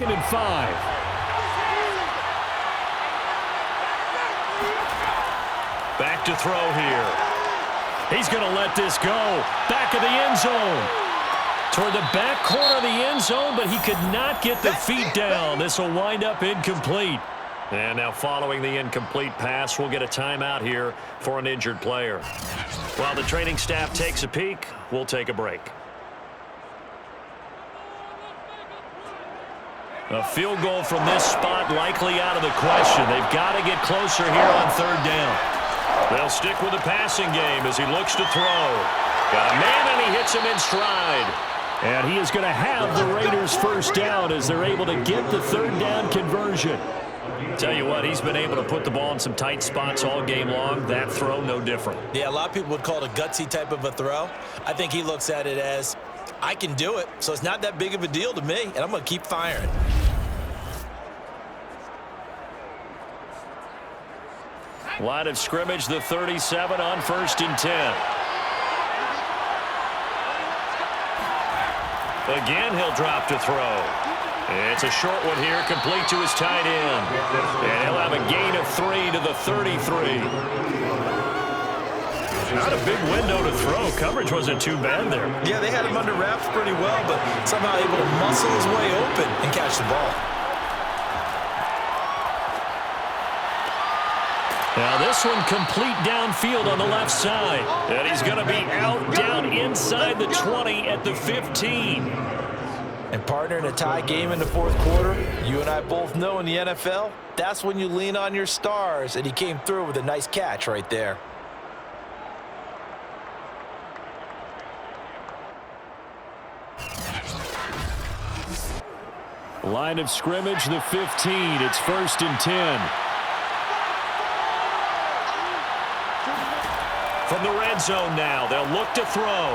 2nd and 5. Back to throw here. He's going to let this go. Back of the end zone. Toward the back corner of the end zone, but he could not get the feet down. This will wind up incomplete. And now following the incomplete pass, we'll get a timeout here for an injured player. While the training staff takes a peek, we'll take a break. A field goal from this spot likely out of the question. They've got to get closer here on 3rd down. They'll stick with the passing game as he looks to throw. Got a man, and he hits him in stride. And he is going to have the Raiders' 1st down as they're able to get the 3rd down conversion. Tell you what, he's been able to put the ball in some tight spots all game long. That throw, no different. Yeah, a lot of people would call it a gutsy type of a throw. I think he looks at it as, I can do it, so it's not that big of a deal to me, and I'm going to keep firing. Line of scrimmage, the 37 on 1st and 10. Again, he'll drop to throw. It's a short one here, complete to his tight end. And he'll have a gain of 3 to the 33. Not a big window to throw. Coverage wasn't too bad there. Yeah, they had him under wraps pretty well, but somehow able to muscle his way open and catch the ball. Now this one complete downfield on the left side. And he's going to be out down inside the 20 at the 15. And partner, in a tie game in the 4th quarter, you and I both know in the NFL, that's when you lean on your stars, and he came through with a nice catch right there. Line of scrimmage, the 15. It's 1st and 10. From the red zone now, they'll look to throw.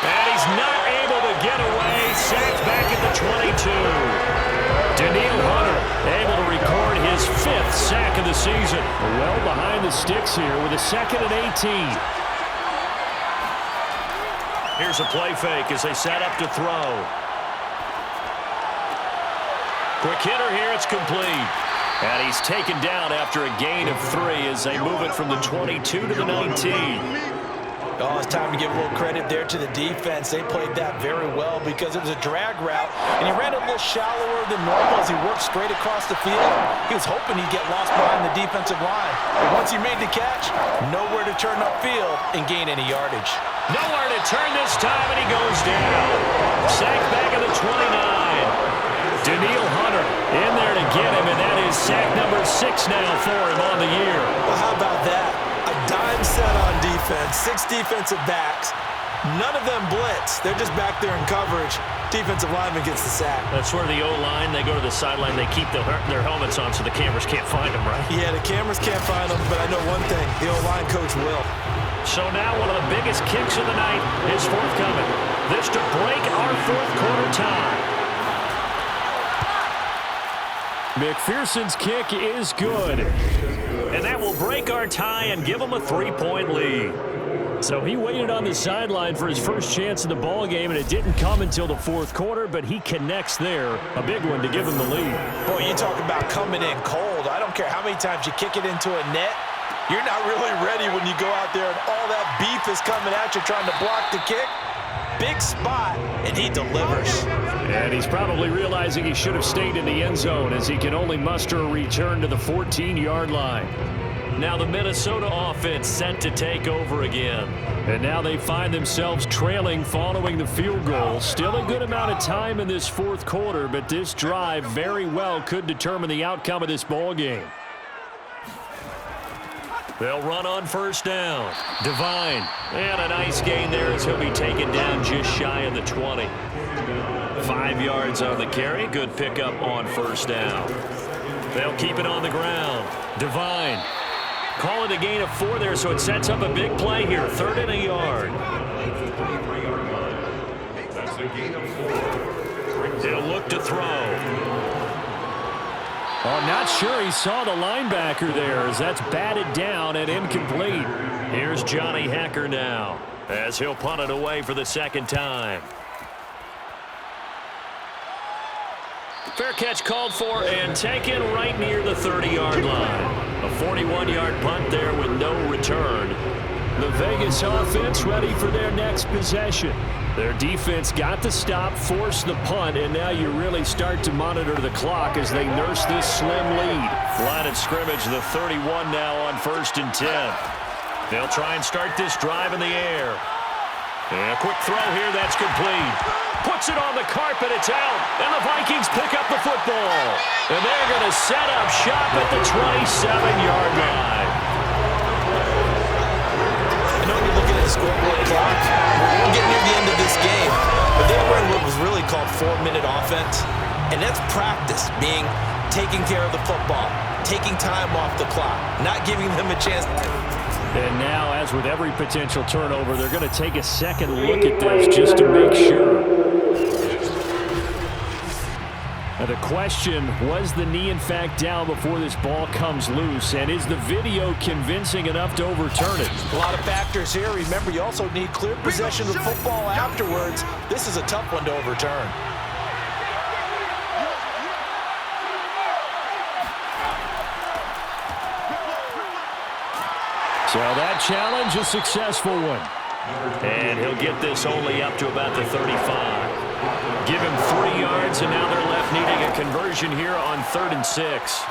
And he's not able to get away. Sacked back at the 22. Daniil Hunter able to record his 5th sack of the season. Well behind the sticks here with a 2nd and 18. Here's a play fake as they set up to throw. Quick hitter here, it's complete. And he's taken down after a gain of 3 as they move it from the 22 to the 19. Oh, it's time to give a little credit there to the defense. They played that very well because it was a drag route, and he ran a little shallower than normal as he worked straight across the field. He was hoping he'd get lost behind the defensive line. But once he made the catch, nowhere to turn upfield and gain any yardage. Nowhere to turn this time, and he goes down. Sacked back at the 29. Daniil Hunter in there to get him, and that is sack number 6 now for him on the year. Well, how about that? A dime set on defense, 6 defensive backs. None of them blitz. They're just back there in coverage. Defensive lineman gets the sack. That's where the O-line, they go to the sideline, they keep their helmets on so the cameras can't find them, right? Yeah, the cameras can't find them, but I know one thing. The O-line coach will. So now one of the biggest kicks of the night is forthcoming. This to break our 4th quarter tie. McPherson's kick is good. And that will break our tie and give him a 3-point lead. So he waited on the sideline for his first chance in the ball game, and it didn't come until the 4th quarter, but he connects there. A big one to give him the lead. Boy, you talk about coming in cold. I don't care how many times you kick it into a net. You're not really ready when you go out there and all that beef is coming at you trying to block the kick. Big spot, and he delivers. And he's probably realizing he should have stayed in the end zone as he can only muster a return to the 14-yard line. Now the Minnesota offense set to take over again. And now they find themselves trailing following the field goal. Still a good amount of time in this 4th quarter, but this drive very well could determine the outcome of this ball game. They'll run on 1st down. Devine. And a nice gain there as he'll be taken down just shy of the 20. 5 yards on the carry. Good pickup on 1st down. They'll keep it on the ground. Devine. Call it a gain of 4 there, so it sets up a big play here. 3rd and a yard. He'll look to throw. I'm not sure he saw the linebacker there as that's batted down and incomplete. Here's Johnny Hacker now as he'll punt it away for the 2nd time. Fair catch called for and taken right near the 30-yard line. A 41-yard punt there with no return. The Vegas offense ready for their next possession. Their defense got the stop, forced the punt, and now you really start to monitor the clock as they nurse this slim lead. Line of scrimmage, the 31 now on 1st and 10. They'll try and start this drive in the air. And a quick throw here, that's complete. Puts it on the carpet, it's out, and the Vikings pick up the football. And they're going to set up shop at the 27-yard line. I know you're looking at the scoreboard clock. We're getting near the end of this game, but they were in what was really called 4-minute offense, and that's practice, meaning taking care of the football, taking time off the clock, not giving them a chance. And now, as with every potential turnover, they're going to take a second look at this just to make sure. Now the question, was the knee in fact down before this ball comes loose? And is the video convincing enough to overturn it? A lot of factors here. Remember, you also need clear possession of the football afterwards. This is a tough one to overturn. So that challenge, a successful one. And he'll get this only up to about the 35. Give him 3 yards, and now they're left needing a conversion here on 3rd and 6.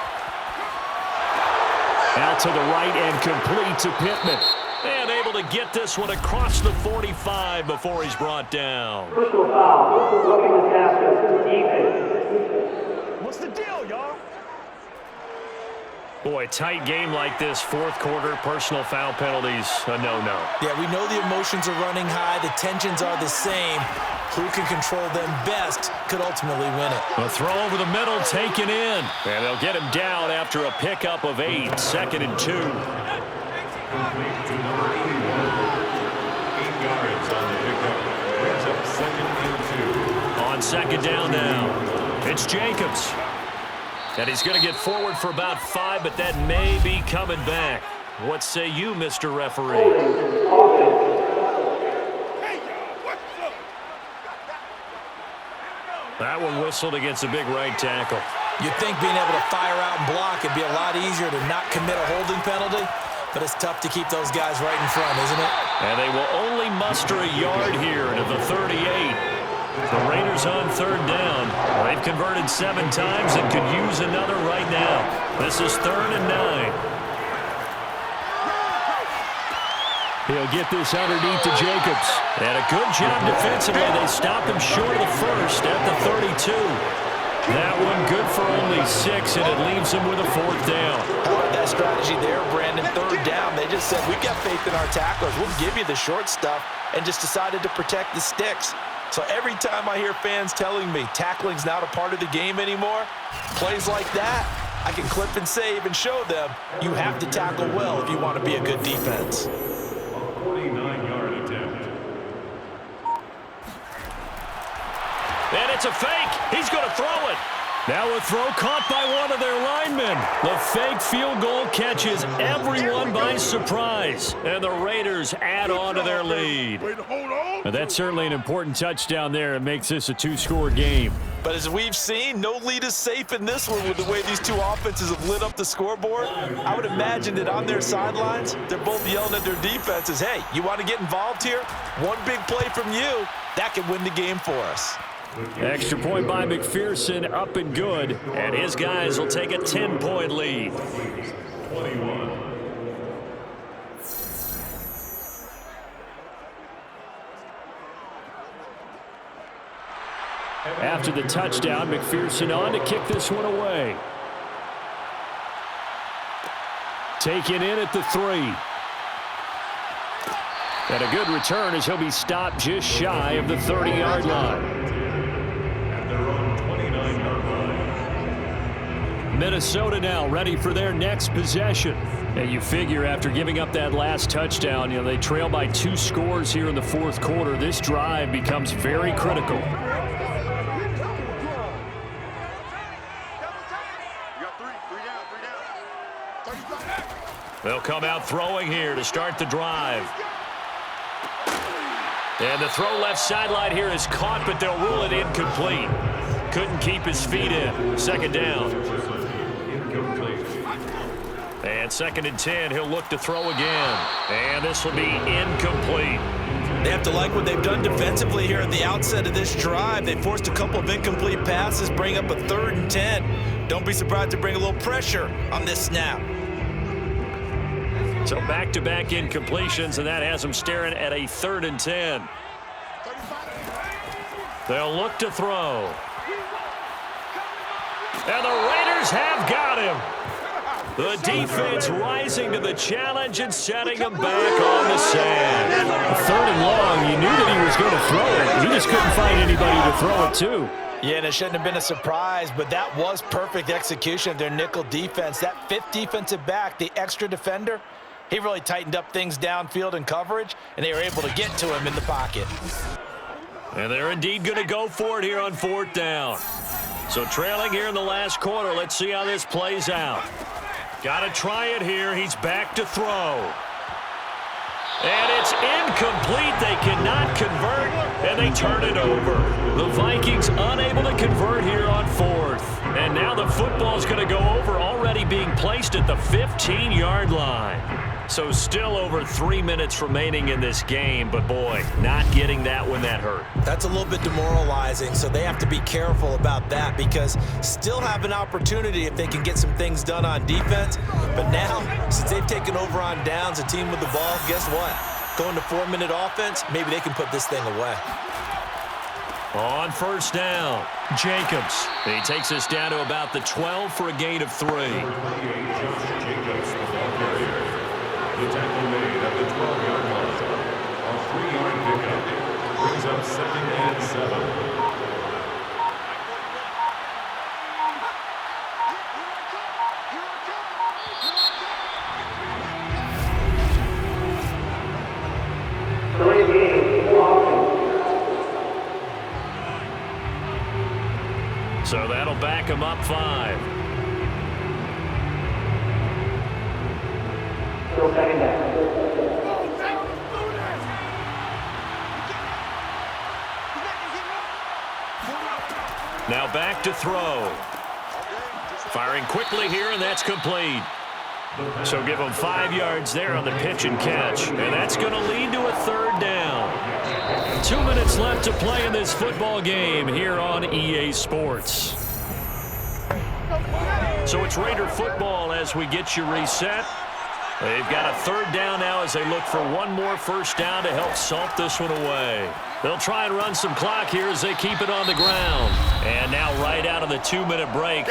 Out to the right and complete to Pittman. And able to get this one across the 45 before he's brought down. Personal foul. This is looking to task us. Defense. What's the deal, y'all? Boy, tight game like this, 4th quarter, personal foul penalties, a no-no. Yeah, we know the emotions are running high. The tensions are the same. Who can control them best could ultimately win it. A throw over the middle, taken in. And they'll get him down after a pickup of 8, 2nd and 2. 8 yards on the pickup. Brings up 2nd and 2. On 2nd down now, it's Jacobs. And he's going to get forward for about 5, but that may be coming back. What say you, Mr. Referee? That one whistled against a big right tackle. You'd think being able to fire out and block would be a lot easier to not commit a holding penalty, but it's tough to keep those guys right in front, isn't it? And they will only muster a yard here to the 38. The Raiders on 3rd down. They've converted 7 times and could use another right now. This is 3rd and 9. He'll get this underneath to Jacobs. And a good job defensively. They stop him short of the 1st at the 32. That one good for only 6, and it leaves him with a 4th down. How about that strategy there, Brandon? 3rd down. They just said, we've got faith in our tacklers. We'll give you the short stuff, and just decided to protect the sticks. So every time I hear fans telling me tackling's not a part of the game anymore, plays like that, I can clip and save and show them you have to tackle well if you want to be a good defense. A 49-yard attempt. And it's a fake. He's going to throw it. Now a throw caught by one of their linemen. The fake field goal catches everyone by surprise. And the Raiders add on to their lead. And that's certainly an important touchdown there. It makes this a 2-score game. But as we've seen, no lead is safe in this one with the way these two offenses have lit up the scoreboard. I would imagine that on their sidelines, they're both yelling at their defenses, hey, you want to get involved here? One big play from you, that could win the game for us. Extra point by McPherson, up and good. And his guys will take a 10-point lead. 21. After the touchdown, McPherson on to kick this one away. Taken in at the 3. And a good return as he'll be stopped just shy of the 30-yard line. Minnesota now ready for their next possession. And you figure after giving up that last touchdown, they trail by 2 scores here in the 4th quarter. This drive becomes very critical. They'll come out throwing here to start the drive. And the throw left sideline here is caught, but they'll rule it incomplete. couldn't keep his feet in. Second down. And 2nd and 10, he'll look to throw again. And this will be incomplete. They have to like what they've done defensively here at the outset of this drive. They forced a couple of incomplete passes, bring up a 3rd and 10. Don't be surprised to bring a little pressure on this snap. So back-to-back incompletions, and that has them staring at a 3rd and 10. They'll look to throw. And the Raiders have got him. The defense rising to the challenge and setting him back on the sand. 3rd and long, you knew that he was going to throw it. He just couldn't find anybody to throw it to. Yeah, and it shouldn't have been a surprise, but that was perfect execution of their nickel defense. That 5th defensive back, the extra defender, he really tightened up things downfield in coverage, and they were able to get to him in the pocket. And they're indeed going to go for it here on 4th down. So trailing here in the last quarter, let's see how this plays out. Got to try it here. He's back to throw. And it's incomplete. They cannot convert, and they turn it over. The Vikings unable to convert here on 4th. And now the football's going to go over, already being placed at the 15-yard line. So still over 3 minutes remaining in this game, but boy, not getting that when that hurt. That's a little bit demoralizing, so they have to be careful about that because still have an opportunity if they can get some things done on defense. But now, since they've taken over on downs, a team with the ball, guess what? Going to 4-minute offense, maybe they can put this thing away. On 1st down, Jacobs. He takes us down to about the 12 for a gain of 3. The tackle made at the 12-yard line. A 3-yard pickup brings up 2nd and 7. So that'll back him up 5. Still 2nd down. Now back to throw. Firing quickly here, and that's complete. So give them 5 yards there on the pitch and catch. And that's going to lead to a 3rd down. 2 minutes left to play in this football game here on EA Sports. So it's Raider football as we get you reset. They've got a 3rd down now as they look for one more 1st down to help salt this one away. They'll try and run some clock here as they keep it on the ground. And now right out of the 2-minute break,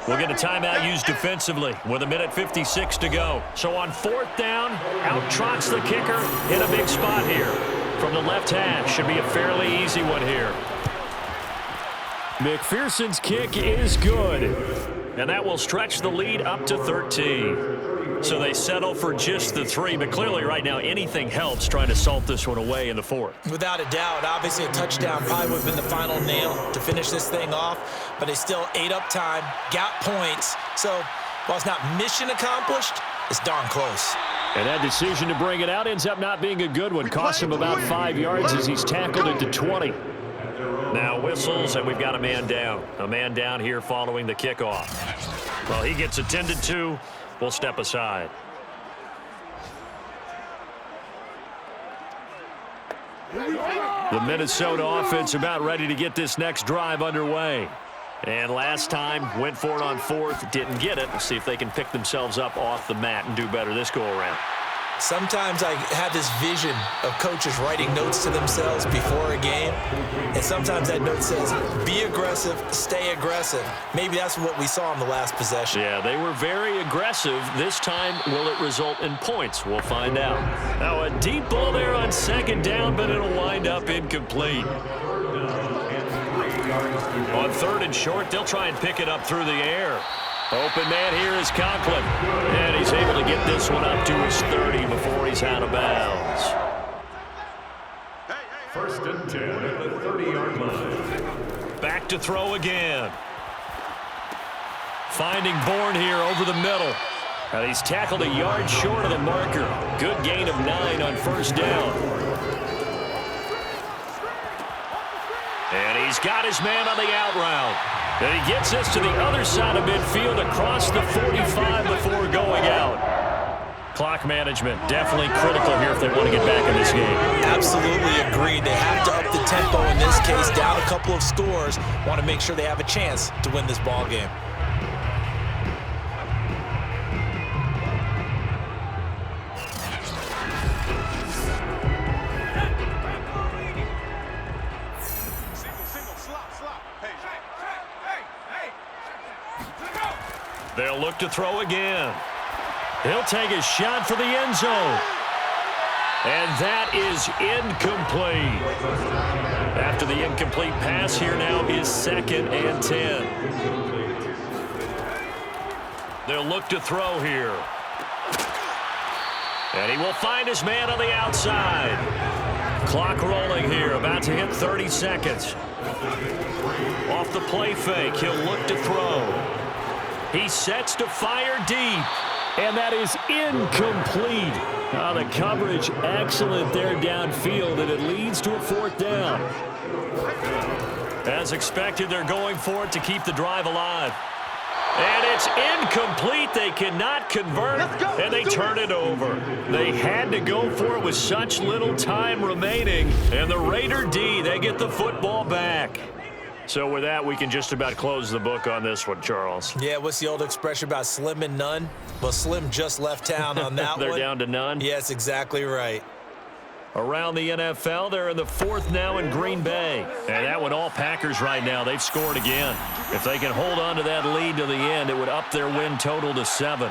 we'll get a timeout used defensively with 1:56 to go. So on 4th down, out trots the kicker in a big spot here. From the left hash, should be a fairly easy one here. McPherson's kick is good. And that will stretch the lead up to 13. So they settle for just the 3, but clearly right now anything helps trying to salt this one away in the 4th. Without a doubt, obviously a touchdown probably would have been the final nail to finish this thing off, but they still ate up time, got points. So while it's not mission accomplished, it's darn close. And that decision to bring it out ends up not being a good one. Cost him about 5 yards as he's tackled it to 20. Now whistles, and we've got a man down. A man down here following the kickoff. Well, he gets attended to. We'll step aside. The Minnesota offense about ready to get this next drive underway. And last time, went for it on 4th, didn't get it. We'll see if they can pick themselves up off the mat and do better this go-around. Sometimes I have this vision of coaches writing notes to themselves before a game, and sometimes that note says, be aggressive, stay aggressive. Maybe that's what we saw in the last possession. Yeah, they were very aggressive. This time, will it result in points? We'll find out. Now, a deep ball there on 2nd down, but it'll wind up incomplete. On 3rd and short, they'll try and pick it up through the air. Open man here is Conklin. And he's able to get this one up to his 30 before he's out of bounds. 1st and 10 at the 30-yard line. Back to throw again. Finding Bourne here over the middle. And he's tackled a yard short of the marker. Good gain of 9 on 1st down. And he's He's got his man on the out route. And he gets this to the other side of midfield across the 45 before going out. Clock management definitely critical here if they want to get back in this game. Absolutely agreed. They have to up the tempo in this case, down a couple of scores. Want to make sure they have a chance to win this ball game. They'll look to throw again. He'll take a shot for the end zone. And that is incomplete. After the incomplete pass, here now is 2nd and 10. They'll look to throw here. And he will find his man on the outside. Clock rolling here, about to hit 30 seconds. Off the play fake, he'll look to throw. He sets to fire deep. And that is incomplete. The coverage excellent there downfield, and it leads to a 4th down. As expected, they're going for it to keep the drive alive. And it's incomplete. They cannot convert, and they turn it over. They had to go for it with such little time remaining. And the Raider D, they get the football back. So with that, we can just about close the book on this one, Charles. Yeah, what's the old expression about slim and none? Well, Slim just left town on that They're one. down to none? Yes, exactly right. Around the NFL, they're in the 4th now in Green Bay. And that one, all Packers right now. They've scored again. If they can hold on to that lead to the end, it would up their win total to 7.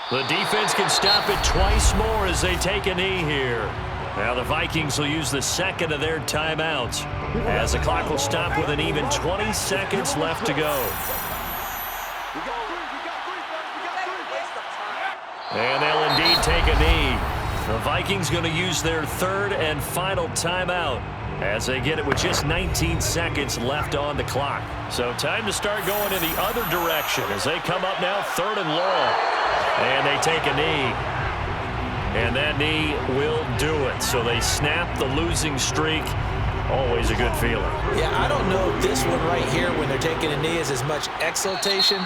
The defense can stop it twice more as they take a knee here. Now the Vikings will use the 2nd of their timeouts as the clock will stop with an even 20 seconds left to go. And they'll indeed take a knee. The Vikings going to use their 3rd and final timeout as they get it with just 19 seconds left on the clock. So time to start going in the other direction as they come up now 3rd and long. And they take a knee. And that knee will do it. So they snap the losing streak. Always a good feeling. Yeah, I don't know if this one right here, when they're taking a knee, is as much exultation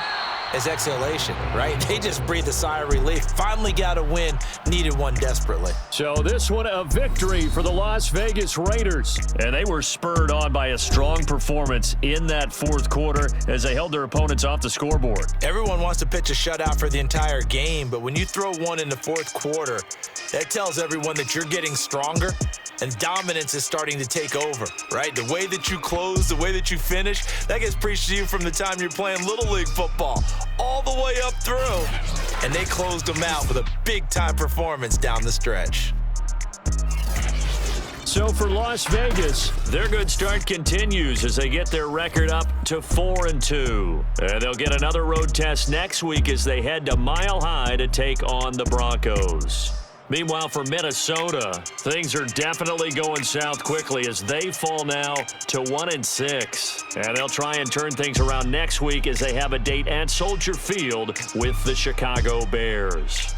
as exhalation, right? They just breathe a sigh of relief. Finally got a win. Needed one desperately. So this one a victory for the Las Vegas Raiders. And they were spurred on by a strong performance in that 4th quarter as they held their opponents off the scoreboard. Everyone wants to pitch a shutout for the entire game, but when you throw one in the 4th quarter, that tells everyone that you're getting stronger and dominance is starting to take over, right? The way that you close, the way that you finish, that gets preached to you from the time you're playing Little League football all the way up through. And they closed them out with a big-time performance down the stretch. So for Las Vegas, their good start continues as they get their record up to 4-2. And they'll get another road test next week as they head to Mile High to take on the Broncos. Meanwhile, for Minnesota, things are definitely going south quickly as they fall now to 1-6. And they'll try and turn things around next week as they have a date at Soldier Field with the Chicago Bears.